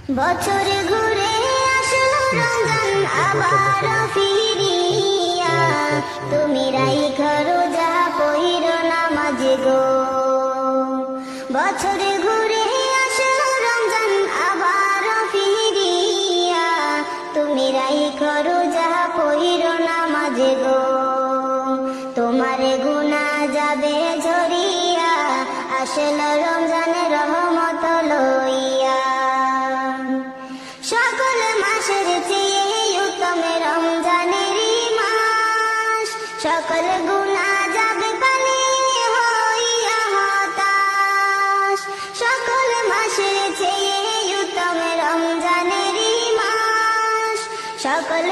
বছর ঘুরে আসলো রমজান আবার ফিরিয়া, তুমি রাইখা রোজা পহিরো নামাজ গো। বছর ঘুরে আসলো রমজান আবার ফিরিয়া, তুমি রাইখা রোজা পহিরো নামাজ গো। তোমার গুনাহ যাবে ঝরিয়া, আসলো রমজানের রহমত লইয়া। সকল মাসের চেয়ে উত্তম রমজানেরই মাস, সকল গুনাহ যাবে পানি হইয়া হতাশ। সকল মাসের চেয়ে উত্তম রমজানেরই মাস, সকল